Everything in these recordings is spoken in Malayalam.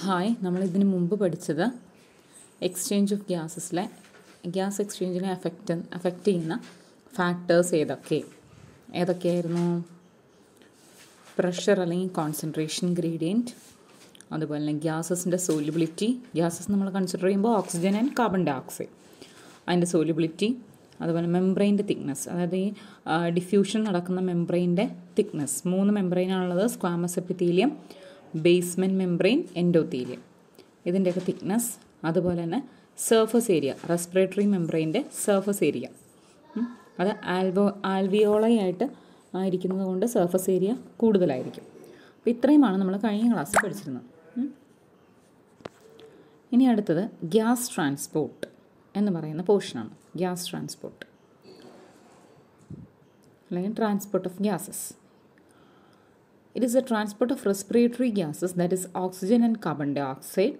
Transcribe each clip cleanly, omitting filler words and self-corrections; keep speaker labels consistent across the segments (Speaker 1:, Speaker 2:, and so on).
Speaker 1: ഹായ്, നമ്മളിതിന് മുമ്പ് പഠിച്ചത് എക്സ്ചേഞ്ച് ഓഫ് ഗ്യാസസിലെ ഗ്യാസ് എക്സ്ചേഞ്ചിനെ അഫക്റ്റ് ചെയ്യുന്ന ഫാക്ടേഴ്സ് ഏതൊക്കെയായിരുന്നു? പ്രഷർ അല്ലെങ്കിൽ കോൺസെൻട്രേഷൻ ഗ്രേഡിയൻറ്റ്, അതുപോലെ തന്നെ ഗ്യാസസിൻ്റെ സോല്യൂബിലിറ്റി. ഗ്യാസസ് നമ്മൾ കൺസിഡർ ചെയ്യുമ്പോൾ oxygen and carbon dioxide, അതിൻ്റെ സോല്യൂബിലിറ്റി, അതുപോലെ മെംബ്രെയിൻ്റെ തിക്നെസ്, അതായത് ഈ ഡിഫ്യൂഷൻ നടക്കുന്ന മെംബ്രെയിൻ്റെ തിക്നെസ്. 3 മെംബ്രെയിനാണുള്ളത്: squamous epithelium, basement membrane, endothelium. ഇതിൻ്റെയൊക്കെ തിക്നെസ്, അതുപോലെ തന്നെ സർഫസ് ഏരിയ, റെസ്പിറേറ്ററി മെംബ്രെയിൻ്റെ സർഫസ് ഏരിയ, അത് ആൽവിയോളൈ ആയിട്ട് ആയിരിക്കുന്നത് കൊണ്ട് സർഫസ് ഏരിയ കൂടുതലായിരിക്കും. അപ്പോൾ ഇത്രയുമാണ് നമ്മൾ കഴിഞ്ഞ ക്ലാസ്സിൽ പഠിച്ചിരുന്നത്. ഇനി അടുത്തത് ഗ്യാസ് ട്രാൻസ്പോർട്ട് എന്ന് പറയുന്ന പോർഷനാണ്. ഗ്യാസ് ട്രാൻസ്പോർട്ട് അല്ലെങ്കിൽ transport of gases. It is the transport of respiratory gases, that is oxygen and carbon dioxide,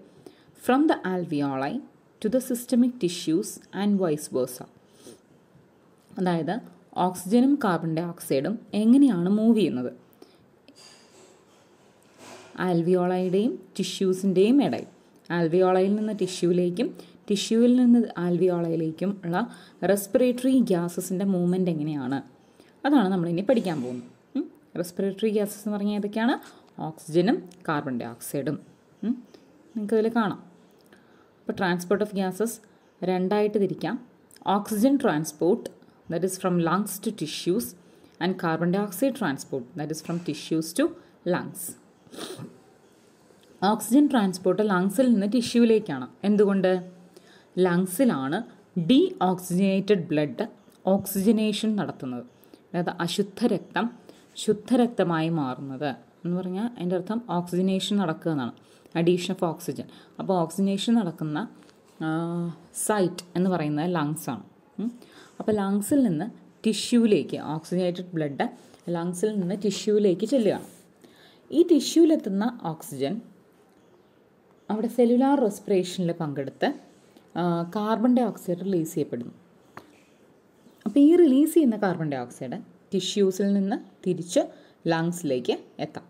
Speaker 1: from the alveoli to the systemic tissues and vice versa. അതായത് ഓക്സിജനും കാർബൺ ഡൈ ഓക്സൈഡും എങ്ങനെയാണ് മൂവ് ചെയ്യുന്നത്? ആൽവിയോളയുടെയും ടിഷ്യൂസിൻ്റെയും ഇടയിൽ, ആൽവിയോളയിൽ നിന്ന് ടിഷ്യൂവിലേക്കും ടിഷ്യൂവിൽ നിന്ന് ആൽവിയോളയിലേക്കും ഉള്ള റെസ്പിറേറ്ററി ഗ്യാസസിൻ്റെ മൂവ്മെൻറ്റ് എങ്ങനെയാണ്? അതാണ് നമ്മളിനി പഠിക്കാൻ പോകുന്നത്. റെസ്പിറേറ്ററി ഗ്യാസസ് എന്ന് പറഞ്ഞാൽ ഏതൊക്കെയാണ്? ഓക്സിജനും കാർബൺ ഡൈ ഓക്സൈഡും. നിങ്ങൾക്കതിൽ കാണാം. അപ്പോൾ ട്രാൻസ്പോർട്ട് ഓഫ് ഗ്യാസസ് രണ്ടായിട്ട് തിരിക്കാം. Oxygen transport, that is from lungs to tissues, and carbon dioxide transport, that is from tissues to lungs. Oxygen transport ലങ്സിൽ നിന്ന് ടിഷ്യൂവിലേക്കാണ്. എന്തുകൊണ്ട്? ലങ്സിലാണ് ഡീ ഓക്സിജനേറ്റഡ് ബ്ലഡ് ഓക്സിജനേഷൻ നടത്തുന്നത്. അതായത് അശുദ്ധ രക്തം ശുദ്ധരക്തമായി മാറുന്നത് എന്ന് പറഞ്ഞാൽ അതിൻ്റെ അർത്ഥം ഓക്സിജനേഷൻ നടക്കുക എന്നാണ്, അഡീഷൻ ഓഫ് ഓക്സിജൻ. അപ്പോൾ ഓക്സിജനേഷൻ നടക്കുന്ന സൈറ്റ് എന്ന് പറയുന്നത് ലങ്സാണ്. അപ്പോൾ ലങ്സിൽ നിന്ന് ടിഷ്യൂവിലേക്ക് ഓക്സിജനേറ്റഡ് ബ്ലഡ് ലങ്സിൽ നിന്ന് ടിഷ്യൂവിലേക്ക് ചെല്ലുകയാണ്. ഈ ടിഷ്യൂവിലെത്തുന്ന ഓക്സിജൻ അവിടെ സെല്ലുലാർ റെസ്പിറേഷനിൽ പങ്കെടുത്ത് കാർബൺ ഡൈ ഓക്സൈഡ് റിലീസ് ചെയ്യപ്പെടുന്നു. അപ്പോൾ ഈ റിലീസ് ചെയ്യുന്ന കാർബൺ ഡൈ ഓക്സൈഡ് ടിഷ്യൂസിൽ നിന്ന് തിരിച്ച് ലങ്സിലേക്ക് എത്താം.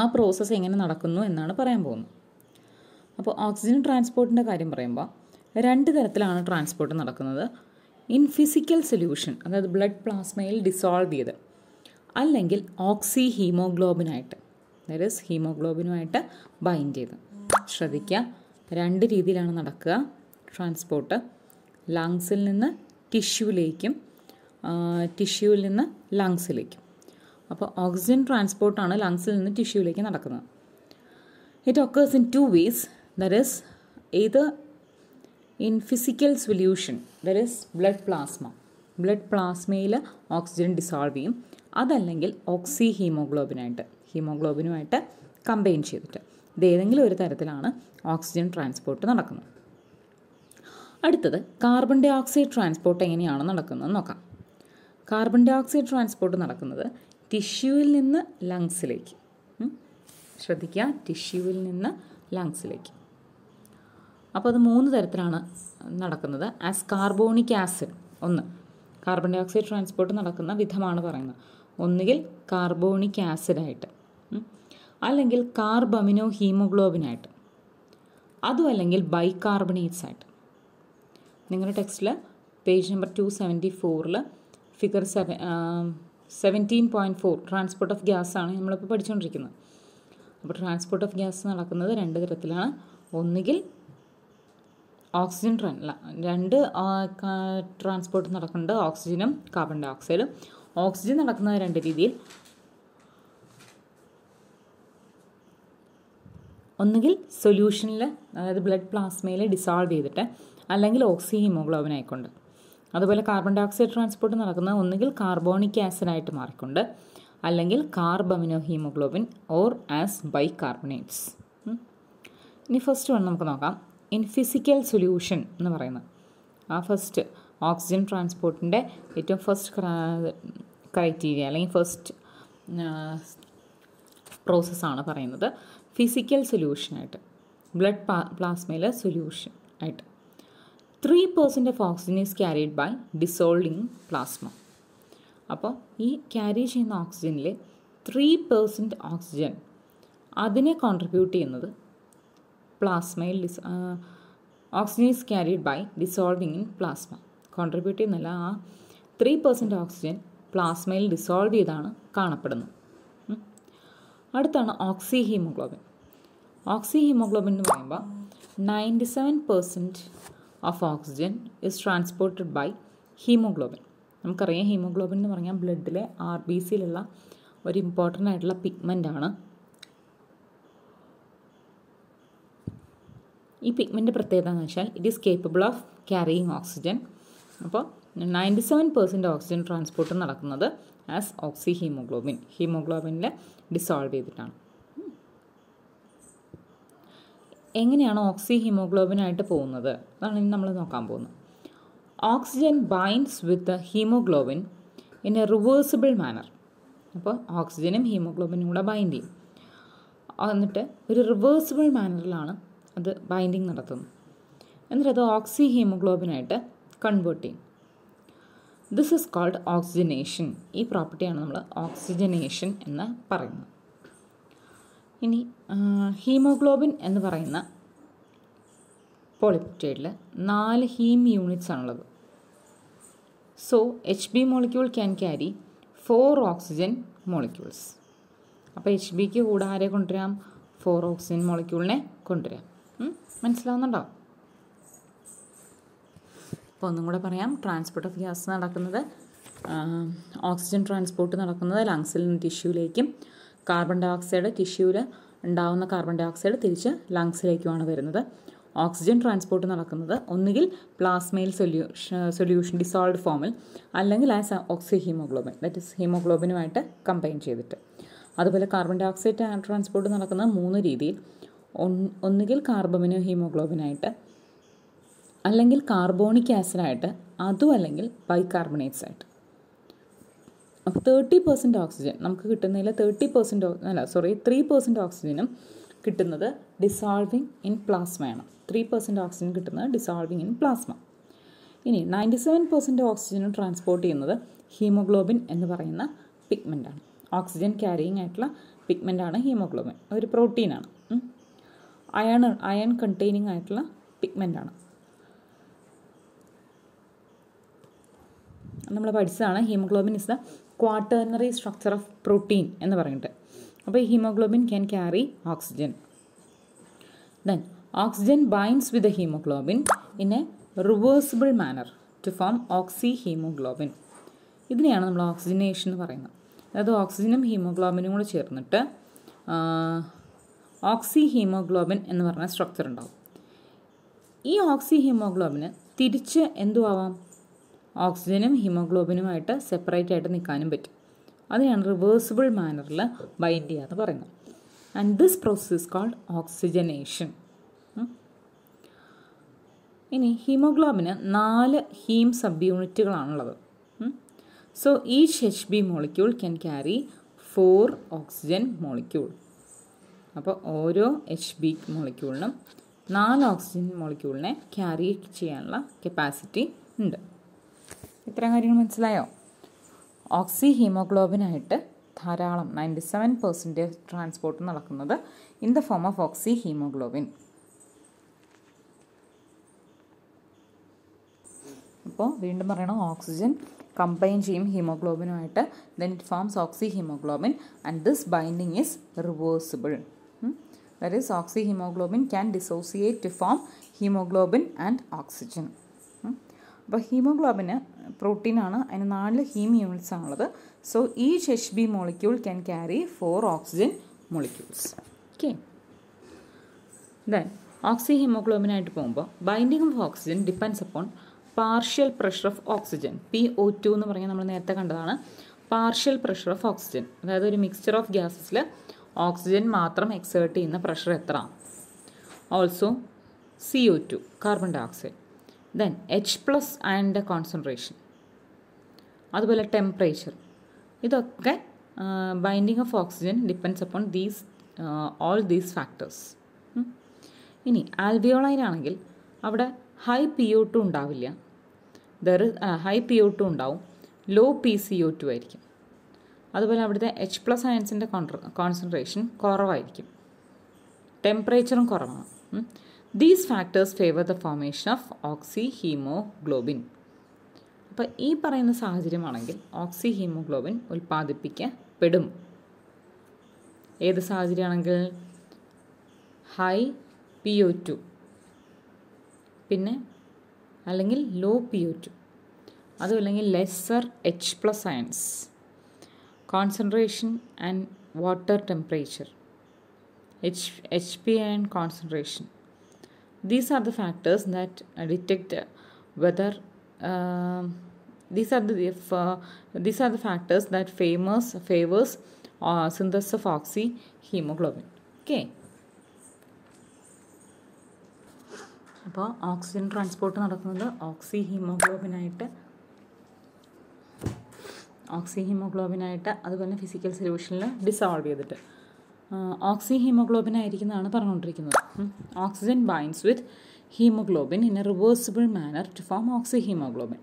Speaker 1: ആ പ്രോസസ്സ് എങ്ങനെ നടക്കുന്നു എന്നാണ് പറയാൻ പോകുന്നത്. അപ്പോൾ ഓക്സിജൻ ട്രാൻസ്പോർട്ടിൻ്റെ കാര്യം പറയുമ്പോൾ 2 തരത്തിലാണ് ട്രാൻസ്പോർട്ട് നടക്കുന്നത്. ഇൻ ഫിസിക്കൽ സൊല്യൂഷൻ, അതായത് ബ്ലഡ് പ്ലാസ്മയിൽ ഡിസോൾവ് ചെയ്ത്, അല്ലെങ്കിൽ ഓക്സി ഹീമോഗ്ലോബിനായിട്ട്, അതായത് ഹീമോഗ്ലോബിനുമായിട്ട് ബൈൻഡ് ചെയ്ത്. ശ്രദ്ധിക്കുക, 2 രീതിയിലാണ് നടക്കുക ട്രാൻസ്പോർട്ട്. ലങ്സിൽ നിന്ന് ടിഷ്യൂവിലേക്കും ടിഷ്യൂവിൽ നിന്ന് ലങ്സിലേക്കും. അപ്പോൾ ഓക്സിജൻ ട്രാൻസ്പോർട്ടാണ് ലങ്സിൽ നിന്ന് ടിഷ്യൂവിലേക്ക് നടക്കുന്നത്. It occurs in 2 ways, that is either in physical solution, that is blood പ്ലാസ്മയിൽ ഓക്സിജൻ ഡിസോൾവ് ചെയ്യും, അതല്ലെങ്കിൽ ഓക്സി ഹീമോഗ്ലോബിനുമായിട്ട് കമ്പൈൻ ചെയ്തിട്ട്. ഇതേതെങ്കിലും ഒരു തരത്തിലാണ് ഓക്സിജൻ ട്രാൻസ്പോർട്ട് നടക്കുന്നത്. അടുത്തത് കാർബൺ ഡൈ ഓക്സൈഡ് ട്രാൻസ്പോർട്ട് എങ്ങനെയാണ് നടക്കുന്നത് നോക്കാം. കാർബൺ ഡൈ ഓക്സൈഡ് ട്രാൻസ്പോർട്ട് നടക്കുന്നത് ടിഷ്യൂവിൽ നിന്ന് ലങ്സിലേക്ക്. ശ്രദ്ധിക്കുക, ടിഷ്യൂവിൽ നിന്ന് ലങ്സിലേക്ക്. അപ്പോൾ അത് 3 തരത്തിലാണ് നടക്കുന്നത്. As carbonic acid, carbon dioxide transport നടക്കുന്ന വിധമാണ് പറയുന്നത്. ഒന്നുകിൽ കാർബോണിക് ആസിഡായിട്ട്, അല്ലെങ്കിൽ കാർബമിനോ ഹീമോഗ്ലോബിനായിട്ട്, അതും അല്ലെങ്കിൽ ബൈകാർബണേറ്റ്സ് ആയിട്ട്. നിങ്ങളുടെ ടെക്സ്റ്റിൽ page number 274 figure 17.4 transport of gas ആണ് നമ്മളിപ്പോൾ പഠിച്ചുകൊണ്ടിരിക്കുന്നത്. അപ്പോൾ ട്രാൻസ്പോർട്ട് ഓഫ് ഗ്യാസ് നടക്കുന്നത് 2 തരത്തിലാണ്. ഒന്നുകിൽ ഓക്സിജൻ രണ്ട് ട്രാൻസ്പോർട്ട് നടക്കുന്നുണ്ട്, ഓക്സിജനും കാർബൺ ഡൈ ഓക്സൈഡും. ഓക്സിജൻ നടക്കുന്നത് 2 രീതിയിൽ. ഒന്നുകിൽ സൊല്യൂഷനിൽ, അതായത് ബ്ലഡ് പ്ലാസ്മയിൽ ഡിസോൾവ് ചെയ്തിട്ട്, അല്ലെങ്കിൽ ഓക്സി ഹീമോഗ്ലോബിൻ ആയിക്കൊണ്ട്. അതുപോലെ കാർബൺ ഡൈ ഓക്സൈഡ് ട്രാൻസ്പോർട്ട് നടക്കുന്നത് ഒന്നുകിൽ കാർബോണിക് ആസിഡായിട്ട് മാറിക്കൊണ്ട്, അല്ലെങ്കിൽ carbamino haemoglobin or as bicarbonates. ഇനി ഫസ്റ്റ് വൺ നമുക്ക് നോക്കാം. ഇൻ ഫിസിക്കൽ സൊല്യൂഷൻ എന്ന് പറയുന്നത് ആ ഫസ്റ്റ് ഓക്സിജൻ ട്രാൻസ്പോർട്ടിൻ്റെ ഏറ്റവും ഫസ്റ്റ് ക്രൈറ്റീരിയ അല്ലെങ്കിൽ ഫസ്റ്റ് പ്രോസസ്സാണ് പറയുന്നത്. ഫിസിക്കൽ സൊല്യൂഷനായിട്ട്, ബ്ലഡ് പ്ലാസ്മയിൽ സൊല്യൂഷൻ ആയിട്ട് 3% of oxygen is carried by dissolving plasma. അപ്പോൾ ഈ ക്യാരി ചെയ്യുന്ന ഓക്സിജനിൽ 3% ഓക്സിജൻ അതിനെ കോൺട്രിബ്യൂട്ട് ചെയ്യുന്നത് പ്ലാസ്മയിൽ oxygen is carried by dissolving in plasma. Contribute ചെയ്യുന്നില്ല, ആ 3% ഓക്സിജൻ പ്ലാസ്മയിൽ ഡിസോൾവ് ചെയ്താണ് കാണപ്പെടുന്നത്. അടുത്താണ് ഓക്സി ഹീമോഗ്ലോബിൻ. ഓക്സി ഹീമോഗ്ലോബിൻ എന്ന് പറയുമ്പോൾ 97% of oxygen is transported by haemoglobin. നമുക്കറിയാം ഹീമോഗ്ലോബിൻ എന്ന് പറഞ്ഞാൽ ബ്ലഡിലെ RBCയിലുള്ള ഒരു ഇമ്പോർട്ടൻ്റ് ആയിട്ടുള്ള പിഗ്മെൻ്റ് ആണ്. ഈ പിഗ്മെൻ്റ് പ്രത്യേകത എന്ന് വെച്ചാൽ it is capable of carrying oxygen. അപ്പോൾ 97% ഓക്സിജൻ ട്രാൻസ്പോർട്ട് നടക്കുന്നത് ആസ് ഓക്സി ഹീമോഗ്ലോബിൻ, ഹീമോഗ്ലോബിനിൽ ഡിസോൾവ് ചെയ്തിട്ടാണ്. എങ്ങനെയാണ് ഓക്സി ഹീമോഗ്ലോബിനായിട്ട് പോകുന്നത് അതാണ് ഇനി നമ്മൾ നോക്കാൻ പോകുന്നത്. Oxygen binds with haemoglobin in a reversible manner. അപ്പോൾ ഓക്സിജനും ഹീമോഗ്ലോബിനും കൂടെ ബൈൻഡ് ചെയ്യും. എന്നിട്ട് ഒരു റിവേഴ്സിബിൾ മാനറിലാണ് അത് ബൈൻഡിങ് നടത്തുന്നത്. എന്നിട്ട് അത് ഓക്സി ഹീമോഗ്ലോബിനായിട്ട് കൺവേർട്ട് ചെയ്യും. This is called oxygenation. ഈ പ്രോപ്പർട്ടിയാണ് നമ്മൾ ഓക്സിജനേഷൻ എന്ന് പറയുന്നത്. ഇനി ഹീമോഗ്ലോബിൻ എന്ന് പറയുന്ന പോളിപെപ്റ്റൈഡിൽ 4 ഹീം യൂണിറ്റ്സ് ആണുള്ളത്. So HB molecule can carry 4 oxygen molecules. അപ്പോൾ HBക്ക് കൂടെ ആരെ കൊണ്ടുവരാം? 4 ഓക്സിജൻ മോളിക്യൂളിനെ കൊണ്ടുവരാം. മനസ്സിലാവുന്നുണ്ടോ? അപ്പോൾ ഒന്നും കൂടെ പറയാം. ട്രാൻസ്പോർട്ട് ഓഫ് ഗ്യാസ് നടക്കുന്നത്, ഓക്സിജൻ ട്രാൻസ്പോർട്ട് നടക്കുന്നത് ലങ്സിൽ നിന്ന് ടിഷ്യൂലേക്കും, കാർബൺ ഡൈ ഓക്സൈഡ് ടിഷ്യൂവിൽ ഉണ്ടാകുന്ന കാർബൺ ഡൈ ഓക്സൈഡ് തിരിച്ച് ലങ്സിലേക്കുമാണ് വരുന്നത്. ഓക്സിജൻ ട്രാൻസ്പോർട്ട് നടക്കുന്നത് ഒന്നുകിൽ പ്ലാസ്മയിൽ സൊല്യൂഷൻ ഡിസോൾവ്ഡ് ഫോമിൽ, അല്ലെങ്കിൽ as oxy haemoglobin, that is ഹീമോഗ്ലോബിനുമായിട്ട് കമ്പൈൻ ചെയ്തിട്ട്. അതുപോലെ കാർബൺ ഡൈ ഓക്സൈഡ് ട്രാൻസ്പോർട്ട് നടക്കുന്നത് 3 രീതിയിൽ. ഒന്നുകിൽ കാർബമിനോ ഹീമോഗ്ലോബിനായിട്ട്, അല്ലെങ്കിൽ കാർബോണിക് ആസിഡായിട്ട്, അതും അല്ലെങ്കിൽ ബൈകാർബണേറ്റ്സ് ആയിട്ട്. അപ്പോൾ 30% ഓക്സിജൻ നമുക്ക് കിട്ടുന്നതിൽ 3% ഓക്സിജനും കിട്ടുന്നത് ഡിസോൾവിങ് ഇൻ പ്ലാസ്മയാണ്. 3% ഓക്സിജൻ കിട്ടുന്നത് ഡിസോൾവിങ് ഇൻ പ്ലാസ്മ. ഇനി 97% ഓക്സിജനും ട്രാൻസ്പോർട്ട് ചെയ്യുന്നത് ഹീമോഗ്ലോബിൻ എന്ന് പറയുന്ന പിഗ്മെൻ്റാണ്. ഓക്സിജൻ ക്യാരിയിങ് ആയിട്ടുള്ള പിഗ്മെൻ്റാണ് ഹീമോഗ്ലോബിൻ. ഒരു പ്രോട്ടീനാണ്, അയൺ കണ്ടെയ്നിങ് ആയിട്ടുള്ള പിഗ്മെൻ്റാണ്. നമ്മൾ പഠിച്ചതാണ് haemoglobin is the quaternary structure of protein എന്ന് പറഞ്ഞിട്ട്. അപ്പോൾ ഈ haemoglobin can carry oxygen. Then oxygen binds with the haemoglobin in a reversible manner to form oxy haemoglobin. ഇതിനെയാണ് നമ്മൾ ഓക്സിജനേഷൻ എന്ന് പറയുന്നത്. അതായത് ഓക്സിജനും ഹീമോഗ്ലോബിനും കൂടെ ചേർന്നിട്ട് ഓക്സി ഹീമോഗ്ലോബിൻ എന്ന് പറഞ്ഞ സ്ട്രക്ചർ ഉണ്ടാവും. ഈ ഓക്സി ഹീമോഗ്ലോബിന് തിരിച്ച് എന്തുവാവാം? ഓക്സിജനും ഹീമോഗ്ലോബിനുമായിട്ട് സെപ്പറേറ്റ് ആയിട്ട് നിൽക്കാനും പറ്റും. അതിനാണ് റിവേഴ്സിബിൾ മാനറിൽ ബൈൻഡ് ചെയ്യുക എന്ന് പറയുന്നത്. And this process called oxygenation. ഇനി ഹീമോഗ്ലോബിന് 4 ഹീം സബ് യൂണിറ്റുകളാണുള്ളത്. So each HB molecule can carry 4 oxygen molecule. അപ്പോൾ ഓരോ HB മോളിക്യൂളിനും 4 ഓക്സിജൻ മോളിക്യൂളിനെ ക്യാരി ചെയ്യാനുള്ള കപ്പാസിറ്റി ഉണ്ട്. ഇത്രയും കാര്യങ്ങൾ മനസ്സിലായോ? ഓക്സി ഹീമോഗ്ലോബിനായിട്ട് ധാരാളം 97% ട്രാൻസ്പോർട്ട് നടക്കുന്നത് in the form of oxy haemoglobin. അപ്പോൾ വീണ്ടും പറയണം, ഓക്സിജൻ കമ്പൈൻ ചെയ്യും ഹീമോഗ്ലോബിനുമായിട്ട്, then it forms oxy haemoglobin and this binding is reversible. That is oxy haemoglobin can dissociate to form haemoglobin and oxygen. അപ്പോൾ ഹീമോഗ്ലോബിന് പ്രോട്ടീനാണ്, അതിന് 4 ഹീം യൂണിറ്റ്സ് ആണുള്ളത്. So each HB molecule can carry 4 oxygen molecules. Okay. Then oxy ഹീമോഗ്ലോബിനായിട്ട് പോകുമ്പോൾ binding of oxygen depends upon partial pressure of oxygen. PO2 എന്ന് പറഞ്ഞാൽ നമ്മൾ നേരത്തെ കണ്ടതാണ്. പാർഷ്യൽ പ്രഷർ ഓഫ് ഓക്സിജൻ, അതായത് ഒരു മിക്സ്ചർ ഓഫ് ഗ്യാസസിൽ ഓക്സിജൻ മാത്രം എക്സേർട്ട് ചെയ്യുന്ന പ്രഷർ എത്ര? Also CO2, carbon dioxide. Then H+ അയണിൻ്റെ കോൺസെൻട്രേഷൻ, അതുപോലെ ടെമ്പറേച്ചർ. ഇതൊക്കെ binding of oxygen depends upon all these factors. ഇനി ആൽവിയോളൈനാണെങ്കിൽ അവിടെ ഹൈ PO2 ഉണ്ടാവില്ല, ഹൈ PO2 ഉണ്ടാവും, ലോ PCO2 ആയിരിക്കും. അതുപോലെ അവിടുത്തെ H+ അയൺസിൻ്റെ കോൺസെൻട്രേഷൻ കുറവായിരിക്കും. ടെമ്പറേച്ചറും കുറവാണ്. These factors favour the formation of oxy haemoglobin. അപ്പോൾ ഈ പറയുന്ന സാഹചര്യമാണെങ്കിൽ ഓക്സി ഹീമോഗ്ലോബിൻ ഉൽപ്പാദിപ്പിക്കപ്പെടും. ഏത് സാഹചര്യമാണെങ്കിൽ ഹൈ PO2 പിന്നെ അല്ലെങ്കിൽ ലോ PO2, അതും അല്ലെങ്കിൽ lesser H+ ions, concentration and water temperature, HP ion concentration. These are the factors that detect whether these are the factors that favors synthesis of oxyhemoglobin. Okay. അപ്പോൾ ഓക്സിജൻ ട്രാൻസ്പോർട്ട് നടക്കുന്നത് ഓക്സിഹീമോഗ്ലോബിനായിട്ട് അതുപോലെ ഫിസിക്കൽ സൊല്യൂഷനിൽ ഡിസോൾവ് ചെയ്തിട്ട് ഓക്സിഹീമോഗ്ലോബിൻ ആയിരിക്കുന്നതാണ് പറഞ്ഞുകൊണ്ടിരിക്കുന്നത്. Oxygen binds with haemoglobin in a reversible manner to form oxyhaemoglobin.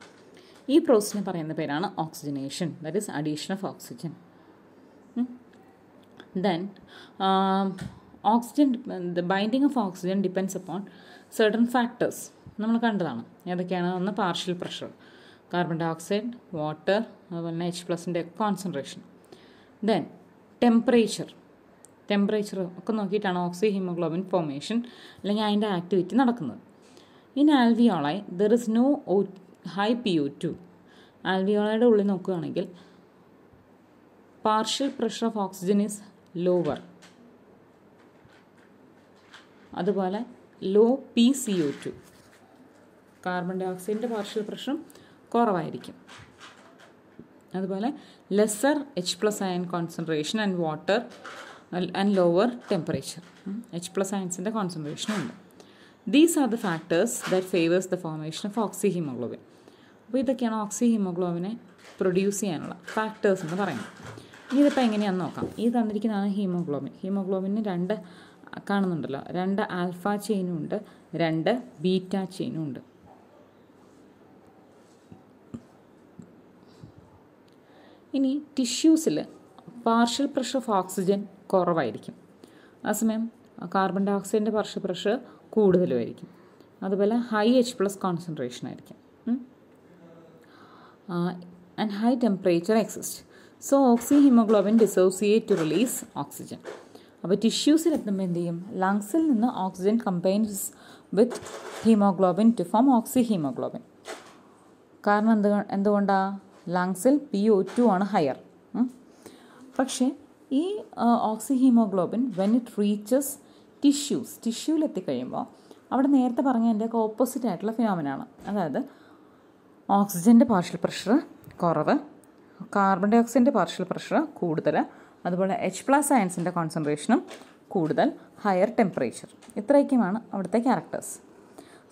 Speaker 1: ഈ പ്രോസസ്സിനെ പറയുന്ന പേരാണ് oxygenation, that is addition of oxygen. Then the binding of oxygen depends upon certain factors നമ്മൾ കണ്ടതാണ്. ഏതൊക്കെയാണ്? ഒന്ന് partial pressure, carbon dioxide, water, അതുപോലെ H+ൻ്റെ കോൺസെൻട്രേഷൻ. ദെൻ ടെമ്പറേച്ചർ ഒക്കെ നോക്കിയിട്ടാണ് ഓക്സിഹീമോഗ്ലോബിൻ ഫോർമേഷൻ അല്ലെങ്കിൽ അതിൻ്റെ ആക്ടിവിറ്റി നടക്കുന്നത്. In alveoli there is no high PO2. ആൽവിയോളയുടെ ഉള്ളിൽ നോക്കുകയാണെങ്കിൽ partial pressure of oxygen is lower, അതുപോലെ ലോ PCO2, കാർബൺ ഡൈ ഓക്സൈഡിൻ്റെ പാർഷ്യൽ പ്രഷറും കുറവായിരിക്കും. അതുപോലെ lesser H+ ion concentration and water and lower temperature, H+ അയൺസിൻ്റെ കോൺസെൻട്രേഷനും ഉണ്ട്. These are the factors that favours the formation of oxyhaemoglobin. അപ്പോൾ ഇതൊക്കെയാണ് ഓക്സിഹീമോഗ്ലോബിനെ പ്രൊഡ്യൂസ് ചെയ്യാനുള്ള ഫാക്ടേഴ്സ് എന്ന് പറയുന്നത്. ഇനി ഇതിപ്പോൾ എങ്ങനെയാണെന്ന് നോക്കാം. ഈ തന്നിരിക്കുന്നതാണ് ഹീമോഗ്ലോബിന് രണ്ട് കാണുന്നുണ്ടല്ലോ, 2 ആൽഫ ചെയിനും ഉണ്ട്, 2 ബീറ്റ ചെയിനും ഉണ്ട്. ഇനി ടിഷ്യൂസിൽ പാർഷ്യൽ പ്രഷർ ഓഫ് ഓക്സിജൻ കുറവായിരിക്കും, അതേസമയം കാർബൺ ഡൈ ഓക്സൈഡിൻ്റെ പാർഷ്യൽ പ്രഷർ കൂടുതലുമായിരിക്കും. അതുപോലെ ഹൈ H+ കോൺസെൻട്രേഷൻ ആയിരിക്കും and high temperature exist. So oxyhaemoglobin dissociate to release oxygen. അപ്പോൾ ടിഷ്യൂസിലെത്തുമ്പോൾ എന്ത് ചെയ്യും? ലങ്സിൽ നിന്ന് oxygen combines with haemoglobin to form oxyhaemoglobin. കാരണം എന്തുകൊണ്ടാണ്? ലങ്സിൽ PO2 ആണ് ഹയർ. പക്ഷേ ഈ ഓക്സിഹീമോഗ്ലോബിൻ വെൻ ഇറ്റ് റീച്ചസ് ടിഷ്യൂവിലെത്തിക്കഴിയുമ്പോൾ അവിടെ നേരത്തെ പറഞ്ഞതിൻ്റെയൊക്കെ ഓപ്പോസിറ്റ് ആയിട്ടുള്ള ഫിനോമിനാണ്. അതായത് ഓക്സിജൻ്റെ പാർഷ്യൽ പ്രഷർ കുറവ്, കാർബൺ ഡൈ ഓക്സൈഡിൻ്റെ പാർഷ്യൽ പ്രഷർ കൂടുതൽ, അതുപോലെ H+ അയൺസിൻ്റെ കോൺസെൻട്രേഷനും കൂടുതൽ, ഹയർ ടെമ്പറേച്ചർ. ഇത്രയൊക്കെയാണ് അവിടുത്തെ ക്യാരക്ടേഴ്സ്.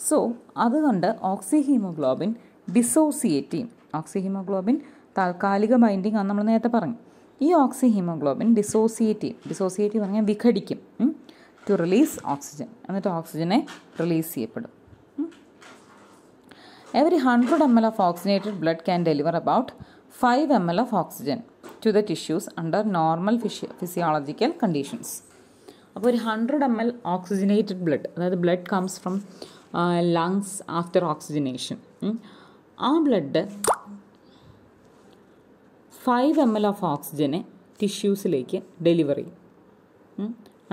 Speaker 1: സോ അതുകൊണ്ട് ഓക്സിഹീമോഗ്ലോബിൻ ഡിസോസിയേറ്റ് ചെയ്യും. ഓക്സിഹീമോഗ്ലോബിൻ താൽക്കാലിക ബൈൻഡിങ് ആണ് നമ്മൾ നേരത്തെ പറഞ്ഞു. ഈ ഓക്സിഹീമോഗ്ലോബിൻ ഡിസോസിയേറ്റ് പറഞ്ഞാൽ വിഘടിക്കും ടു റിലീസ് ഓക്സിജൻ. എന്നിട്ട് ഓക്സിജനെ റിലീസ് ചെയ്യപ്പെടും. Every 100 ml of oxygenated blood can deliver about 5 ml of oxygen to the tissues under normal physiological conditions. അപ്പോൾ ഒരു 100 ml oxygenated blood, അതായത് blood comes from lungs after oxygenation. ആ ബ്ലഡ് 5 ml ഓഫ് ഓക്സിജനെ ടിഷ്യൂസിലേക്ക് ഡെലിവർ ചെയ്യും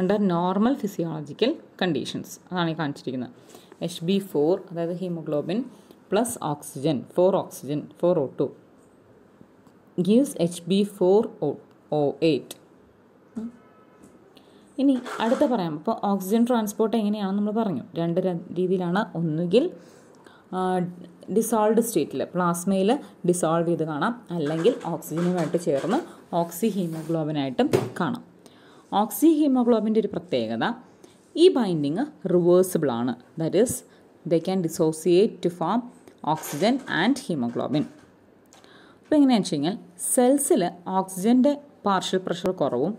Speaker 1: അണ്ടർ നോർമൽ ഫിസിയോളജിക്കൽ കണ്ടീഷൻസ്. അതാണ് ഈ കാണിച്ചിരിക്കുന്നത്. HB4 അതായത് haemoglobin plus oxygen 4 oxygen 4 O2 gives HB4O8. ഇനി അടുത്ത പറയാം. അപ്പോൾ ഓക്സിജൻ ട്രാൻസ്പോർട്ട് എങ്ങനെയാണെന്ന് നമ്മൾ പറഞ്ഞു. 2 രീതിയിലാണ്. ഒന്നുകിൽ ഡിസോൾവ്ഡ് സ്റ്റേറ്റിൽ പ്ലാസ്മയിൽ ഡിസോൾവ് ചെയ്ത് കാണാം, അല്ലെങ്കിൽ ഓക്സിജനുമായിട്ട് ചേർന്ന് ഓക്സിഹീമോഗ്ലോബിനായിട്ടും കാണാം. ഓക്സിഹീമോഗ്ലോബിൻ്റെ ഒരു പ്രത്യേകത, ഈ ബൈൻഡിങ് റിവേഴ്സിബിൾ ആണ്. That is they can dissociate to form oxygen and haemoglobin. അപ്പോൾ എങ്ങനെയാണെന്ന് വെച്ച് കഴിഞ്ഞാൽ സെൽസിൽ ഓക്സിജൻ്റെ പാർഷ്യൽ പ്രഷർ കുറവും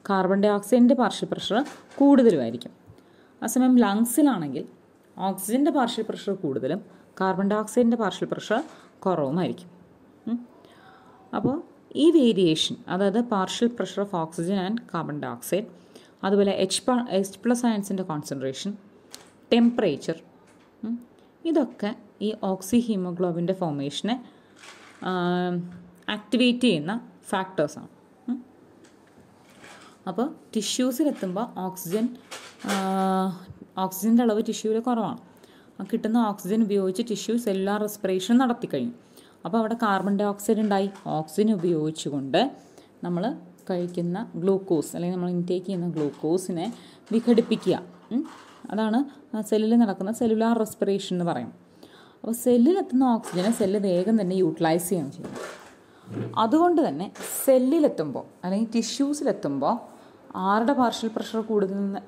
Speaker 1: കാർബൺ ഡൈ ഓക്സൈഡിൻ്റെ പാർഷ്യൽ പ്രഷർ കൂടുതലുമായിരിക്കും. അതേസമയം ലങ്സിലാണെങ്കിൽ ഓക്സിജൻ്റെ പാർഷ്യൽ പ്രഷർ കൂടുതലും കാർബൺ ഡൈ ഓക്സൈഡിൻ്റെ പാർഷ്യൽ പ്രഷർ കുറവുമായിരിക്കും. അപ്പോൾ ഈ വേരിയേഷൻ, അതായത് partial pressure of oxygen and carbon dioxide, അതുപോലെ H+ അയൺസിൻ്റെ കോൺസെൻട്രേഷൻ, ടെമ്പറേച്ചർ, ഇതൊക്കെ ഈ ഓക്സി ഹീമോഗ്ലോബിൻ്റെ ഫോർമേഷനെ ആക്ടിവേറ്റ് ചെയ്യുന്ന ഫാക്ടേഴ്സാണ്. അപ്പോൾ ടിഷ്യൂസിലെത്തുമ്പോൾ ഓക്സിജൻ്റെ അളവ് ടിഷ്യൂവിൽ കുറവാണ്. കിട്ടുന്ന ഓക്സിജൻ ഉപയോഗിച്ച് ടിഷ്യൂ സെല്ലുലാർ റെസ്പിറേഷൻ നടത്തിക്കഴിഞ്ഞു. അപ്പോൾ അവിടെ കാർബൺ ഡൈ ഓക്സൈഡ് ഉണ്ടായി. ഓക്സിജൻ ഉപയോഗിച്ചുകൊണ്ട് നമ്മൾ കഴിക്കുന്ന ഗ്ലൂക്കോസ് അല്ലെങ്കിൽ നമ്മൾ ഇൻടേക്ക് ചെയ്യുന്ന ഗ്ലൂക്കോസിനെ വിഘടിപ്പിക്കുക. അതാണ് സെല്ലിൽ നടക്കുന്ന സെല്ലുലാർ റെസ്പിറേഷൻ എന്ന് പറയും. അപ്പോൾ സെല്ലിലെത്തുന്ന ഓക്സിജനെ സെല്ല് വേഗം തന്നെ യൂട്ടിലൈസ് ചെയ്യുകയാണ് ചെയ്യുന്നത്. അതുകൊണ്ട് തന്നെ സെല്ലിലെത്തുമ്പോൾ അല്ലെങ്കിൽ ടിഷ്യൂസിലെത്തുമ്പോൾ ആരുടെ പാർഷ്യൽ പ്രഷർ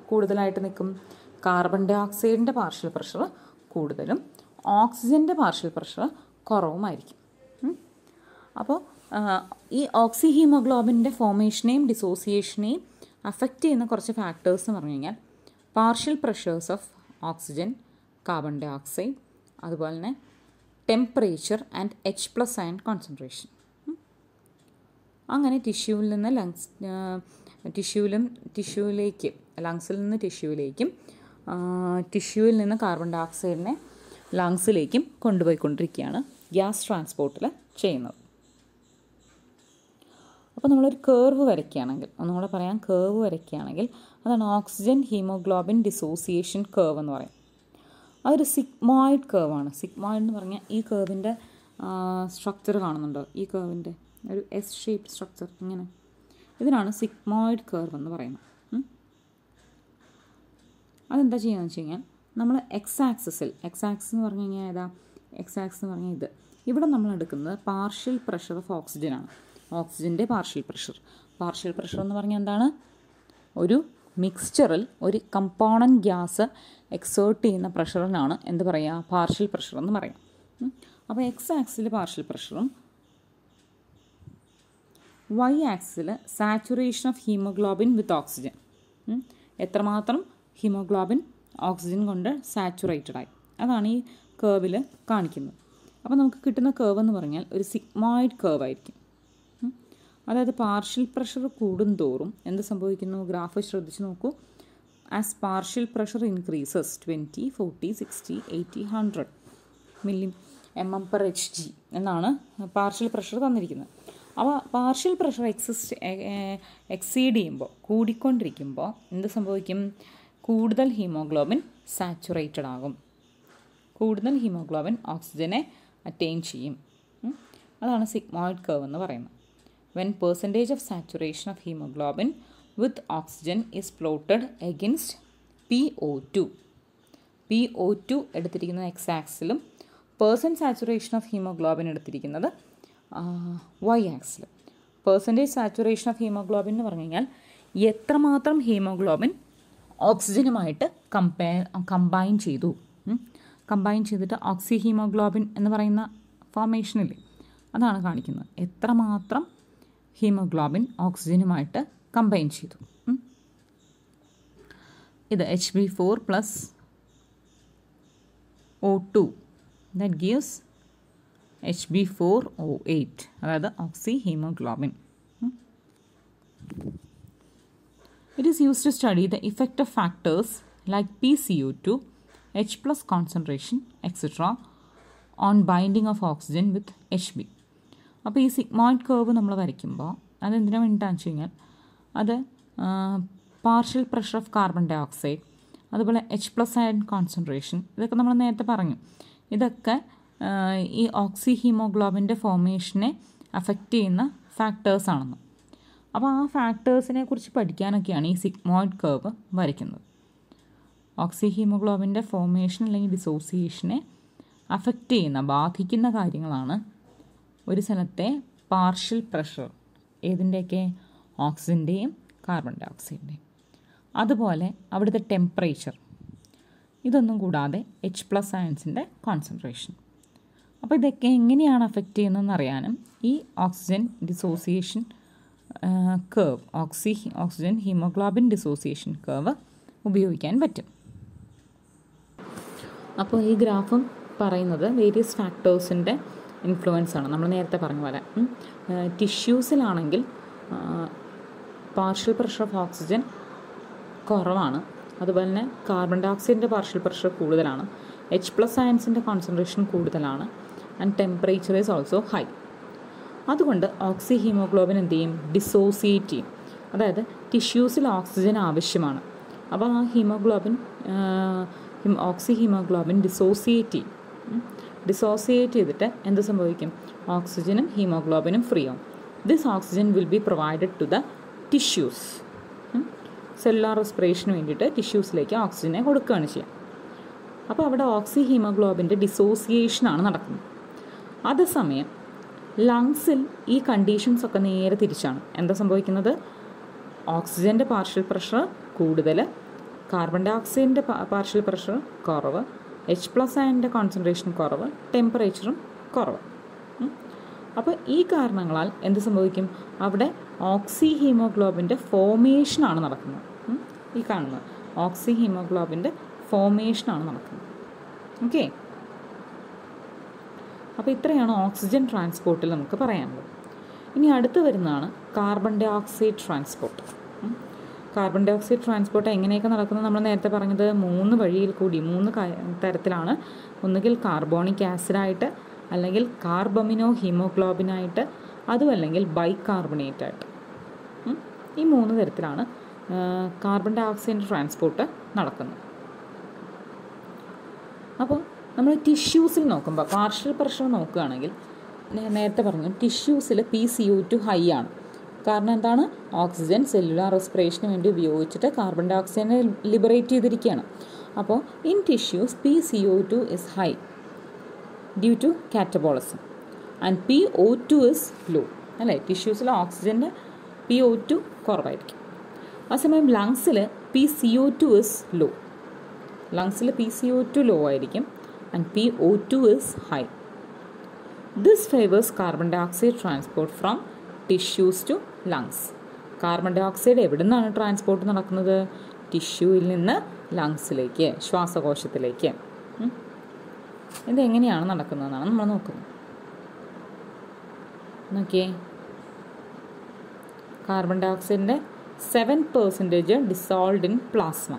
Speaker 1: കൂടുതലായിട്ട് നിൽക്കും? കാർബൺ ഡൈ ഓക്സൈഡിൻ്റെ പാർഷ്യൽ പ്രഷർ കൂടുതലും ഓക്സിജൻ്റെ പാർഷ്യൽ പ്രഷർ കുറവുമായിരിക്കും. അപ്പോൾ ഈ ഓക്സി ഹീമോഗ്ലോബിൻ്റെ ഫോർമേഷനെയും ഡിസോസിയേഷനെയും അഫക്റ്റ് ചെയ്യുന്ന കുറച്ച് ഫാക്ടേഴ്സ് എന്ന് പറഞ്ഞു കഴിഞ്ഞാൽ partial pressures of oxygen, carbon dioxide, അതുപോലെ തന്നെ temperature and H+ ion concentration. അങ്ങനെ ടിഷ്യൂവിൽ നിന്ന് ടിഷ്യൂവിലേക്ക് ലങ്സിൽ നിന്ന് ടിഷ്യൂവിലേക്കും ടിഷ്യൂവിൽ നിന്ന് കാർബൺ ഡൈ ഓക്സൈഡിനെ ലങ്സിലേക്കും കൊണ്ടുപോയിക്കൊണ്ടിരിക്കുകയാണ് ഗ്യാസ് ട്രാൻസ്പോർട്ടിൽ ചെയ്യുന്നത്. അപ്പോൾ നമ്മളൊരു കേർവ് വരയ്ക്കുകയാണെങ്കിൽ, ഒന്നുകൂടെ പറയാം, കേർവ് വരയ്ക്കുകയാണെങ്കിൽ അതാണ് ഓക്സിജൻ ഹീമോഗ്ലോബിൻ ഡിസോസിയേഷൻ കേർവ് എന്ന് പറയും. അതൊരു സിഗ്മോയിഡ് കേർവാണ്. സിഗ്മോയിഡ് എന്ന് പറഞ്ഞാൽ ഈ കേർവിൻ്റെ സ്ട്രക്ചർ കാണുന്നുണ്ടോ? ഈ കേർവിൻ്റെ ഒരു S ഷേപ്പ് സ്ട്രക്ചർ ഇങ്ങനെ, ഇതിനാണ് സിഗ്മോയിഡ് കേർവ് എന്ന് പറയുന്നത്. അതെന്താ ചെയ്യുകയെന്ന് വെച്ച് കഴിഞ്ഞാൽ നമ്മൾ എക്സ് ആക്സിസ് എന്ന് പറഞ്ഞു കഴിഞ്ഞാൽ ഏതാ? എക്സ് ആക്സിസ് എന്ന് പറഞ്ഞാൽ ഇത്. ഇവിടെ നമ്മൾ എടുക്കുന്നത് പാർഷ്യൽ പ്രഷർ ഓഫ് ഓക്സിജനാണ്. ഓക്സിജൻ്റെ പാർഷ്യൽ പ്രഷർ എന്ന് പറഞ്ഞാൽ എന്താണ്? ഒരു മിക്സ്ചറിൽ ഒരു കമ്പോണൻറ്റ് ഗ്യാസ് എക്സേർട്ട് ചെയ്യുന്ന പ്രഷറിനാണ് എന്ത് പറയുക? പാർഷ്യൽ പ്രഷർ എന്ന് പറയാം. അപ്പോൾ എക്സ് ആക്സിൽ പാർഷ്യൽ പ്രഷറും Y ആക്സിൽ saturation of haemoglobin with oxygen, എത്രമാത്രം ഹീമോഗ്ലോബിൻ ഓക്സിജൻ കൊണ്ട് സാച്ചുറേറ്റഡ് ആയി, അതാണ് ഈ കേർവിൽ കാണിക്കുന്നത്. അപ്പോൾ നമുക്ക് കിട്ടുന്ന കേർവ് എന്ന് പറഞ്ഞാൽ ഒരു സിഗ്മോയിഡ് കേർവ് ആയിരിക്കും. അതായത് പാർഷ്യൽ പ്രഷർ കൂടുന്തോറും എന്ത് സംഭവിക്കുന്നു? ഗ്രാഫ് ശ്രദ്ധിച്ച് നോക്കൂ. As partial pressure increases 20, 40, 60, 80, 100 mm/Hg എന്നാണ് പാർഷ്യൽ പ്രഷർ തന്നിരിക്കുന്നത്. അപ്പോൾ പാർഷ്യൽ പ്രഷർ എക്സീഡ് ചെയ്യുമ്പോൾ, കൂടിക്കൊണ്ടിരിക്കുമ്പോൾ എന്ത് സംഭവിക്കും? കൂടുതൽ ഹീമോഗ്ലോബിൻ സാച്ചുറേറ്റഡ് ആകും, കൂടുതൽ ഹീമോഗ്ലോബിൻ ഓക്സിജനെ അറ്റൈൻ ചെയ്യും. അതാണ് സിഗ്മോയിഡ് കേർവ് എന്ന് പറയുന്നത്. When percentage of saturation of hemoglobin with oxygen is plotted against PO2 എടുത്തിരിക്കുന്നത് എക്സ് ആക്സിലും പെർസെൻറ്റ് സാച്ചുറേഷൻ ഓഫ് ഹീമോഗ്ലോബിൻ എടുത്തിരിക്കുന്നത് Y ആക്സിലും. പെർസെൻറ്റേജ് സാച്ചുറേഷൻ ഓഫ് ഹീമോഗ്ലോബിൻ എന്ന് പറഞ്ഞു കഴിഞ്ഞാൽ എത്രമാത്രം ഹീമോഗ്ലോബിൻ ഓക്സിജനുമായിട്ട് കമ്പൈൻ ചെയ്തിട്ട് ഓക്സി ഹീമോഗ്ലോബിൻ എന്ന് പറയുന്ന ഫോർമേഷനില്ലേ, അതാണ് കാണിക്കുന്നത്. എത്രമാത്രം ഹീമോഗ്ലോബിൻ ഓക്സിജനുമായിട്ട് കമ്പൈൻ ചെയ്തു. ഇത് Hb4 + O2 that gives Hb4O8, അതായത് oxy haemoglobin. It is used to study the effect of factors like PCO2, H+ concentration etcetera on binding of oxygen with Hb. അപ്പോൾ ഈ സിഗ്മോയിഡ് കേർവ് നമ്മൾ വരയ്ക്കുമ്പോൾ അതെന്തിനാണ് വേണ്ടിയിട്ടാണെന്ന് വെച്ച് കഴിഞ്ഞാൽ അത് partial pressure of carbon dioxide, അതുപോലെ H+ അയൺ കോൺസെൻട്രേഷൻ, ഇതൊക്കെ നമ്മൾ നേരത്തെ പറഞ്ഞു. ഇതൊക്കെ ഈ ഓക്സി ഹീമോഗ്ലോബിൻ്റെ ഫോർമേഷനെ അഫക്റ്റ് ചെയ്യുന്ന ഫാക്ടേഴ്സാണെന്ന്. അപ്പോൾ ആ ഫാക്ടേഴ്സിനെ കുറിച്ച് പഠിക്കാനൊക്കെയാണ് ഈ സിഗ്മോയിഡ് കേർവ് വരയ്ക്കുന്നത്. ഓക്സി ഹീമോഗ്ലോബിൻ്റെ ഫോർമേഷൻ അല്ലെങ്കിൽ ഡിസോസിയേഷനെ അഫക്റ്റ് ചെയ്യുന്ന, ബാധിക്കുന്ന കാര്യങ്ങളാണ് ഒരു സ്ഥലത്തെ പാർഷ്യൽ പ്രഷർ, ഏതിൻ്റെയൊക്കെ? ഓക്സിജൻ്റെയും കാർബൺ ഡൈ ഓക്സൈഡിൻ്റെയും. അതുപോലെ അവിടുത്തെ ടെമ്പറേച്ചർ, ഇതൊന്നും കൂടാതെ H+ അയൺസിൻ്റെ കോൺസെൻട്രേഷൻ. അപ്പോൾ ഇതൊക്കെ എങ്ങനെയാണ് അഫക്റ്റ് ചെയ്യുന്നതെന്ന് അറിയാനും ഈ oxygen dissociation curve, oxygen haemoglobin dissociation curve ഉപയോഗിക്കാൻ പറ്റും. അപ്പോൾ ഈ ഗ്രാഫും പറയുന്നത് വേരിയസ് ഫാക്ടേഴ്സിൻ്റെ ഇൻഫ്ലുവൻസ് ആണ്. നമ്മൾ നേരത്തെ പറഞ്ഞ പോലെ ടിഷ്യൂസിലാണെങ്കിൽ പാർഷ്യൽ പ്രഷർ ഓഫ് ഓക്സിജൻ കുറവാണ്. അതുപോലെ തന്നെ കാർബൺ ഡൈ ഓക്സൈഡിൻ്റെ പാർഷ്യൽ പ്രഷർ കൂടുതലാണ്. H+ അയൺസിൻ്റെ കോൺസെൻട്രേഷൻ കൂടുതലാണ്. And temperature is also high. അതുകൊണ്ട് ഓക്സി ഹീമോഗ്ലോബിൻ എന്ത് ചെയ്യും? ഡിസോസിയേറ്റ് ചെയ്യും. അതായത് ടിഷ്യൂസിൽ ഓക്സിജൻ ആവശ്യമാണ്. അപ്പോൾ ആ ഓക്സി ഹീമോഗ്ലോബിൻ ഡിസോസിയേറ്റ് ചെയ്യും. ഡിസോസിയേറ്റ് ചെയ്തിട്ട് എന്ത് സംഭവിക്കും? ഓക്സിജനും ഹീമോഗ്ലോബിനും ഫ്രീ ആവും. This oxygen will be provided to the tissues. Cellular റെസ്പിറേഷന് വേണ്ടിയിട്ട് ടിഷ്യൂസിലേക്ക് ഓക്സിജനെ കൊടുക്കുകയാണ് ചെയ്യുക. അപ്പോൾ അവിടെ ഓക്സി ഹീമോഗ്ലോബിൻ്റെ ഡിസോസിയേഷനാണ് നടക്കുന്നത്. അതേസമയം ലങ്സിൽ ഈ കണ്ടീഷൻസ് ഒക്കെ നേരെ തിരിച്ചാണ്. എന്താ സംഭവിക്കുന്നത്? ഓക്സിജൻ്റെ പാർഷ്യൽ പ്രഷർ കൂടുതൽ, കാർബൺ ഡൈ ഓക്സൈഡിൻ്റെ പാർഷ്യൽ പ്രഷർ കുറവ്, H+ അയണിൻ്റെ കോൺസെൻട്രേഷൻ കുറവ്, ടെമ്പറേച്ചറും കുറവ്. അപ്പോൾ ഈ കാരണങ്ങളാൽ എന്ത് സംഭവിക്കും? അവിടെ ഓക്സി ഹീമോഗ്ലോബിൻ്റെ ഫോമേഷനാണ് നടക്കുന്നത്. ഈ കാണുന്നത് ഓക്സി ഹീമോഗ്ലോബിൻ്റെ ഫോമേഷനാണ് നടക്കുന്നത്. ഓക്കെ, അപ്പോൾ ഇത്രയാണ് ഓക്സിജൻ ട്രാൻസ്പോർട്ടിൽ നമുക്ക് പറയാനുള്ളത്. ഇനി അടുത്ത് വരുന്നതാണ് carbon dioxide transport. Carbon dioxide transport എങ്ങനെയൊക്കെ നടക്കുന്നത് നമ്മൾ നേരത്തെ പറഞ്ഞത് 3 വഴിയിൽ കൂടി 3 തരത്തിലാണ്. ഒന്നുകിൽ കാർബോണിക് ആസിഡായിട്ട്, അല്ലെങ്കിൽ കാർബമിനോ ഹീമോഗ്ലോബിനായിട്ട്, അതുമല്ലെങ്കിൽ ബൈകാർബണേറ്റായിട്ട്. ഈ 3 തരത്തിലാണ് കാർബൺ ഡൈ ഓക്സൈഡ് ട്രാൻസ്പോർട്ട് നടക്കുന്നത്. അപ്പോൾ നമ്മൾ ടിഷ്യൂസിൽ നോക്കുമ്പോൾ പാർഷ്യൽ പ്രഷർ നോക്കുകയാണെങ്കിൽ നേരത്തെ പറഞ്ഞു ടിഷ്യൂസിൽ PCO2 ഹൈ ആണ്. കാരണം എന്താണ്? ഓക്സിജൻ സെല്ലുലാർ റെസ്പിറേഷന് വേണ്ടി ഉപയോഗിച്ചിട്ട് കാർബൺ ഡൈ ഓക്സൈഡിനെ ലിബറേറ്റ് ചെയ്തിരിക്കുകയാണ്. അപ്പോൾ in tissues PCO2 is high due to catabolism and PO2 is low. അല്ലേ? ടിഷ്യൂസിൽ ഓക്സിജൻ്റെ PO2 കുറവായിരിക്കും. അതേസമയം ലങ്സിൽ PCO2 ഇസ് ലോ. ലങ്സിൽ PCO2 ലോ ആയിരിക്കും and PO2 is high. This favours carbon dioxide transport from tissues to lungs. Carbon dioxide എവിടെ നിന്നാണ് ട്രാൻസ്പോർട്ട് നടക്കുന്നത്? ടിഷ്യൂവിൽ നിന്ന് ലങ്സിലേക്ക്, ശ്വാസകോശത്തിലേക്ക്. ഇതെങ്ങനെയാണ് നടക്കുന്നതെന്നാണ് നമ്മൾ നോക്കുന്നത്. നോക്കിയേ, കാർബൺ ഡൈ ഓക്സൈഡിൻ്റെ 7% ഡിസോൾവ്ഡ് ഇൻ പ്ലാസ്മ.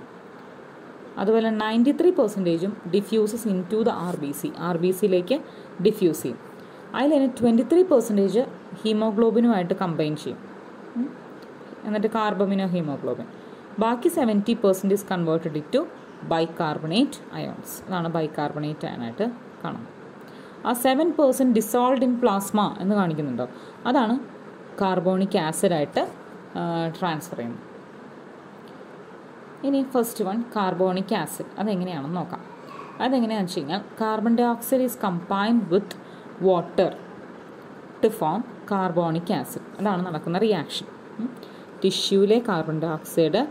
Speaker 1: അതുപോലെ 93% ഡിഫ്യൂസസ് ഇൻ ടു ദ RBCയിലേക്ക് ഡിഫ്യൂസ് ചെയ്യും. അതിൽ തന്നെ 23% ഹീമോഗ്ലോബിനുമായിട്ട് കമ്പൈൻ ചെയ്യും. എന്നിട്ട് കാർബമിനോ ഹീമോഗ്ലോബിൻ. ബാക്കി 70% is converted to bicarbonate ions. അതാണ് ബൈകാർബണേറ്റ് അയണായിട്ട് കാണുന്നത്. ആ 7% ഡിസോൾവ്ഡ് ഇൻ പ്ലാസ്മ എന്ന് കാണിക്കുന്നുണ്ടോ? അതാണ് കാർബോണിക് ആസിഡായിട്ട് ട്രാൻസ്ഫർ ചെയ്യുന്നത്. ഇനി ഫസ്റ്റ് വൺ കാർബോണിക് ആസിഡ്. അതെങ്ങനെയാണെന്ന് നോക്കാം. അതെങ്ങനെയാണെന്ന് വെച്ച് കഴിഞ്ഞാൽ carbon dioxide is combined with water to form carbonic acid. അതാണ് നടക്കുന്ന റിയാക്ഷൻ. ടിഷ്യൂവിലെ കാർബൺ ഡൈ ഓക്സൈഡ്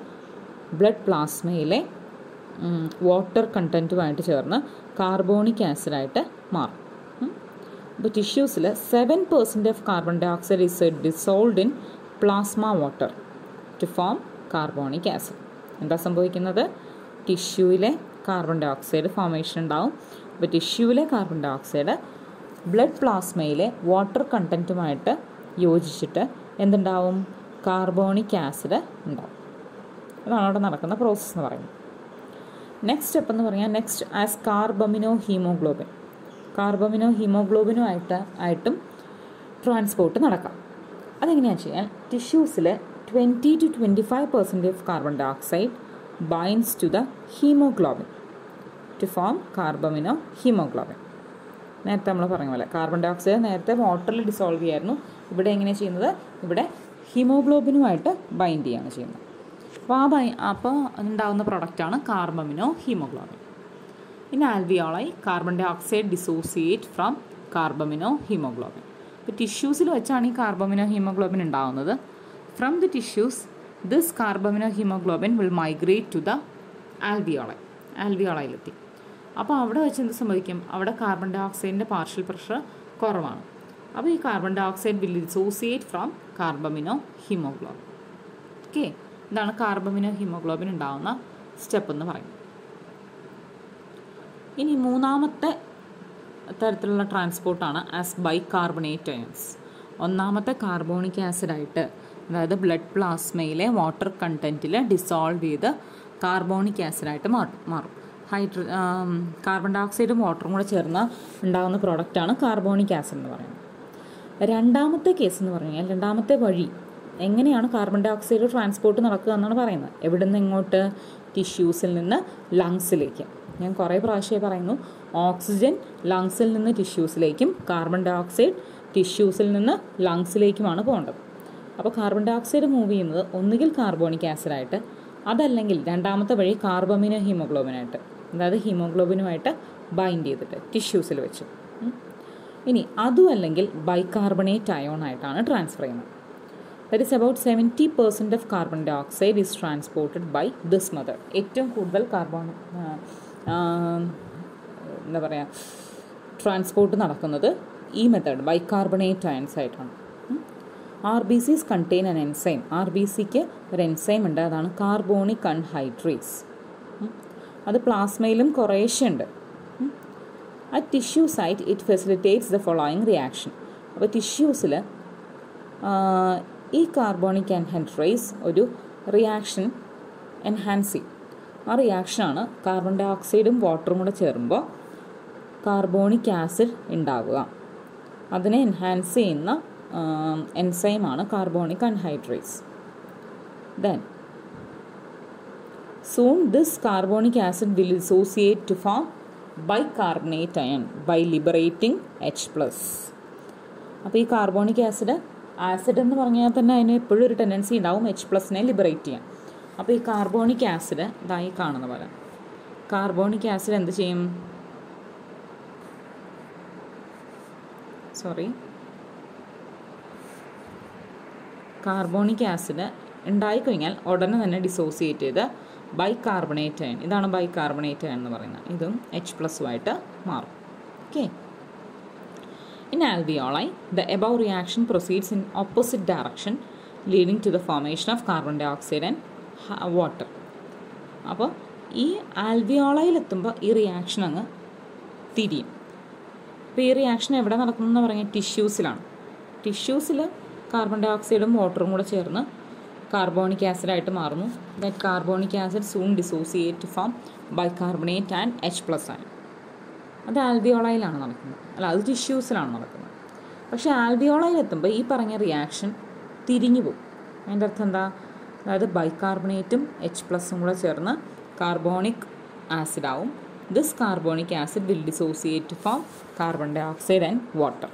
Speaker 1: ബ്ലഡ് പ്ലാസ്മയിലെ വാട്ടർ കണ്ടൻറ്റുമായിട്ട് ചേർന്ന് കാർബോണിക് ആസിഡായിട്ട് മാറും. അപ്പോൾ ടിഷ്യൂസിൽ 7% of carbon dioxide is dissolved in plasma water to form carbonic acid. എന്താ സംഭവിക്കുന്നത്? ടിഷ്യൂവിലെ കാർബൺ ഡൈ ഓക്സൈഡ് ഫോമേഷൻ ഉണ്ടാവും. അപ്പോൾ ടിഷ്യൂവിലെ കാർബൺ ഡൈ ഓക്സൈഡ് ബ്ലഡ് പ്ലാസ്മയിലെ വാട്ടർ കണ്ടൻറ്റുമായിട്ട് യോജിച്ചിട്ട് എന്തുണ്ടാവും? കാർബോണിക് ആസിഡ് ഉണ്ടാവും. അതാണ് അവിടെ നടക്കുന്ന പ്രോസസ്സ് എന്ന് പറയുന്നത്. നെക്സ്റ്റ് സ്റ്റെപ്പ് എന്ന് പറഞ്ഞാൽ ആസ് കാർബമിനോ ഹീമോഗ്ലോബിൻ. കാർബമിനോ ഹീമോഗ്ലോബിനുമായിട്ടും ട്രാൻസ്പോർട്ട് നടക്കാം. അതെങ്ങനെയാണെന്ന് വെച്ച് കഴിഞ്ഞാൽ ടിഷ്യൂസിൽ 20 to 25% of carbon dioxide binds to the haemoglobin to form carbamino haemoglobin. നേരത്തെ നമ്മൾ പറഞ്ഞ പോലെ കാർബൺ ഡൈ ഓക്സൈഡ് നേരത്തെ വാട്ടറിൽ ഡിസോൾവ് ചെയ്യായിരുന്നു. ഇവിടെ എങ്ങനെയാണ് ചെയ്യുന്നത്? ഇവിടെ ഹീമോഗ്ലോബിനുമായിട്ട് ബൈൻഡ് ചെയ്യുകയാണ് ചെയ്യുന്നത്. അപ്പോൾ ഉണ്ടാകുന്ന പ്രൊഡക്റ്റാണ് carbamino haemoglobin. In alveoli carbon dioxide dissociate from carbamino haemoglobin. ഇപ്പോൾ ടിഷ്യൂസിൽ വെച്ചാണ് ഈ കാർബമിനോ ഹീമോഗ്ലോബിൻ ഉണ്ടാകുന്നത്. From the tissues this carbamino haemoglobin will migrate to the ആൽവിയോളൈയിലെത്തി. അപ്പോൾ അവിടെ വെച്ച് എന്ത് സംഭവിക്കും? അവിടെ കാർബൺ ഡൈ ഓക്സൈഡിൻ്റെ പാർഷ്യൽ പ്രഷർ കുറവാണ്. അപ്പോൾ ഈ carbon dioxide will dissociate from carbamino haemoglobin. Okay, ഇതാണ് കാർബമിനോ ഹീമോഗ്ലോബിൻ ഉണ്ടാകുന്ന സ്റ്റെപ്പ് എന്ന് പറയുന്നത്. ഇനി മൂന്നാമത്തെ തരത്തിലുള്ള ട്രാൻസ്പോർട്ടാണ് ആസ് ബൈകാർബണേറ്റ് അയൺസ്. ഒന്നാമത്തെ കാർബോണിക് ആസിഡായിട്ട് അതായത് ബ്ലഡ് പ്ലാസ്മയിലെ വാട്ടർ കണ്ടൻറ്റിൽ ഡിസോൾവ് ചെയ്ത് കാർബോണിക് ആസിഡായിട്ട് മാറും. കാർബൺ ഡൈ ഓക്സൈഡും വാട്ടറും കൂടെ ചേർന്ന് ഉണ്ടാകുന്ന പ്രോഡക്റ്റാണ് കാർബോണിക് ആസിഡ് എന്ന് പറയുന്നത്. രണ്ടാമത്തെ കേസ് എന്ന് പറഞ്ഞു കഴിഞ്ഞാൽ, രണ്ടാമത്തെ വഴി എങ്ങനെയാണ് കാർബൺ ഡൈ ഓക്സൈഡ് ട്രാൻസ്പോർട്ട് നടക്കുക എന്നാണ് പറയുന്നത്. എവിടെ നിന്ന് എങ്ങോട്ട്? ടിഷ്യൂസിൽ നിന്ന് ലങ്സിലേക്ക്. ഞാൻ കുറേ പ്രാവശ്യമായി പറയുന്നു, ഓക്സിജൻ ലങ്സിൽ നിന്ന് ടിഷ്യൂസിലേക്കും കാർബൺ ഡൈ ഓക്സൈഡ് ടിഷ്യൂസിൽ നിന്ന് ലങ്സിലേക്കുമാണ് പോകേണ്ടത്. അപ്പോൾ കാർബൺ ഡൈ ഓക്സൈഡ് മൂവ് ചെയ്യുന്നത് ഒന്നുകിൽ കാർബോണിക് ആസിഡായിട്ട്, അതല്ലെങ്കിൽ രണ്ടാമത്തെ വഴി കാർബമിനോ ഹീമോഗ്ലോബിനായിട്ട്, അതായത് ഹീമോഗ്ലോബിനുമായിട്ട് ബൈൻഡ് ചെയ്തിട്ട് ടിഷ്യൂസിൽ വെച്ച്. ഇനി അതും അല്ലെങ്കിൽ ബൈകാർബണേറ്റ് അയോണായിട്ടാണ് ട്രാൻസ്ഫർ ചെയ്യുന്നത്. That is about 70% of carbon dioxide is transported by this method. ഏറ്റവും കൂടുതൽ എന്താ പറയുക, ട്രാൻസ്പോർട്ട് നടക്കുന്നത് ഈ മെത്തേഡ് ബൈകാർബണേറ്റ് അയൺസ് ആയിട്ടാണ്. RBCs contain an enzyme. RBCക്ക് ഒരു എൻസൈം ഉണ്ട്, അതാണ് കാർബോണിക് അൺഹൈഡ്രേസ്. അത് പ്ലാസ്മയിലും കുറേശ്ശെ ഉണ്ട്. At tissue site it facilitates the following reaction. അപ്പോൾ ടിഷ്യൂസിൽ ഈ കാർബോണിക് അൺഹൈഡ്രേസ് ഒരു റിയാക്ഷൻ എൻഹാൻസ് ചെയ്യും. ആ റിയാക്ഷനാണ് കാർബൺ ഡൈ ഓക്സൈഡും വാട്ടറും കൂടെ ചേരുമ്പോൾ കാർബോണിക് ആസിഡ് ഉണ്ടാവുക. അതിനെ എൻഹാൻസ് ചെയ്യുന്ന എൻസൈമാണ് carbonic anhydrase. Then soon this carbonic acid will dissociate to form bicarbonate ion by liberating H+. അപ്പോൾ ഈ കാർബോണിക് ആസിഡ് എന്ന് പറഞ്ഞാൽ തന്നെ അതിന് എപ്പോഴും ഒരു ടെൻഡൻസി ഉണ്ടാവും H+നെ ലിബറേറ്റ് ചെയ്യാൻ. അപ്പോൾ ഈ കാർബോണിക് ആസിഡ് ഇതായി കാണുന്ന പോലെ കാർബോണിക് ആസിഡ് എന്ത് ചെയ്യും? കാർബോണിക് ആസിഡ് ഉണ്ടായിക്കഴിഞ്ഞാൽ ഉടനെ തന്നെ ഡിസോസിയേറ്റ് ചെയ്ത് ബൈകാർബണേറ്റ് അയൺ, ഇതാണ് ബൈകാർബണേറ്റ് അയൺ എന്ന് പറയുന്നത്, ഇതും H+ആയിട്ട് മാറും. Okay. In alveoli, the above reaction proceeds in opposite direction, leading to the formation of carbon dioxide and water. അപ്പോൾ ഈ ആൽവിയോളയിലെത്തുമ്പോൾ ഈ റിയാക്ഷൻ അങ്ങ് തിരിയും. അപ്പോൾ ഈ റിയാക്ഷൻ എവിടെ നടക്കുന്നതെന്ന് പറഞ്ഞാൽ ടിഷ്യൂസിലാണ്. ടിഷ്യൂസിൽ കാർബൺ ഡൈ ഓക്സൈഡും വാട്ടറും കൂടെ ചേർന്ന് കാർബോണിക് ആസിഡായിട്ട് മാറുന്നു. That carbonic acid soon dissociate to form bicarbonate and H+ ആണ്. അത് ആൽവിയോളയിലാണ് നടക്കുന്നത്, അല്ല അത് ടിഷ്യൂസിലാണ് നടക്കുന്നത്. പക്ഷേ ആൽവിയോളയിലെത്തുമ്പോൾ ഈ പറഞ്ഞ റിയാക്ഷൻ തിരിഞ്ഞു പോകും. അതിൻ്റെ അർത്ഥം എന്താ? അതായത് ബൈകാർബണേറ്റും H+ഉം കൂടെ ചേർന്ന് കാർബോണിക് ആസിഡാവും. This carbonic acid will dissociate to form carbon dioxide and water.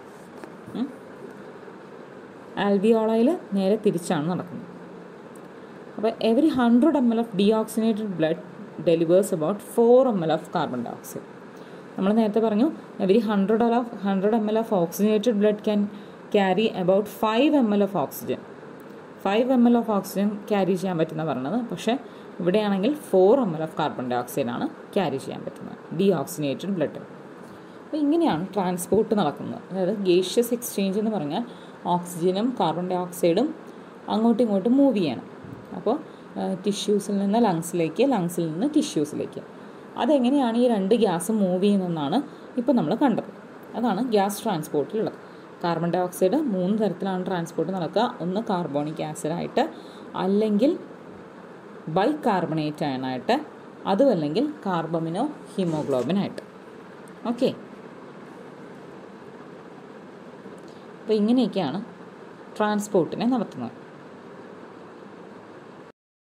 Speaker 1: ആൽവിയോളയിൽ നേരെ തിരിച്ചാണ് നടക്കുന്നത്. അപ്പോൾ every 100 ml of deoxygenated blood delivers about 4 ml of carbon dioxide. നമ്മൾ നേരത്തെ പറഞ്ഞു every 100 ml of oxygenated blood can carry about 5 ml of oxygen. 5 ml of oxygen carry ചെയ്യാൻ പറ്റുന്ന പറഞ്ഞത്. പക്ഷേ ഇവിടെയാണെങ്കിൽ 4 ml ഓഫ് കാർബൺ ഡൈ ഓക്സൈഡാണ് ക്യാരി ചെയ്യാൻ പറ്റുന്നത് ഡീഓക്സിനേറ്റഡ് ബ്ലഡ്. അപ്പോൾ ഇങ്ങനെയാണ് ട്രാൻസ്പോർട്ട് നടക്കുന്നത്. അതായത് ഗേഷ്യസ് എക്സ്ചേഞ്ച് എന്ന് പറഞ്ഞാൽ ഓക്സിജനും കാർബൺ ഡൈ ഓക്സൈഡും അങ്ങോട്ടും ഇങ്ങോട്ടും മൂവ് ചെയ്യണം. അപ്പോൾ ടിഷ്യൂസിൽ നിന്ന് ലങ്സിലേക്ക്, ലങ്സിൽ നിന്ന് ടിഷ്യൂസിലേക്ക്. അതെങ്ങനെയാണ് ഈ രണ്ട് ഗ്യാസും മൂവ് ചെയ്യുന്നതെന്നാണ് ഇപ്പോൾ നമ്മൾ കണ്ടത്. അതാണ് ഗ്യാസ് ട്രാൻസ്പോർട്ടിലുള്ളത്. കാർബൺ ഡൈ ഓക്സൈഡ് 3 തരത്തിലാണ് ട്രാൻസ്പോർട്ട് നടക്കുക. ഒന്ന് കാർബോണിക് ആസിഡായിട്ട്, അല്ലെങ്കിൽ ബൈകാർബണേറ്റ് അയണായിട്ട്, അതും അല്ലെങ്കിൽ കാർബമിനോ ഹീമോഗ്ലോബിനായിട്ട്. ഓക്കെ. അപ്പോൾ ഇങ്ങനെയൊക്കെയാണ് ട്രാൻസ്പോർട്ടിനെ നടത്തുന്നത്.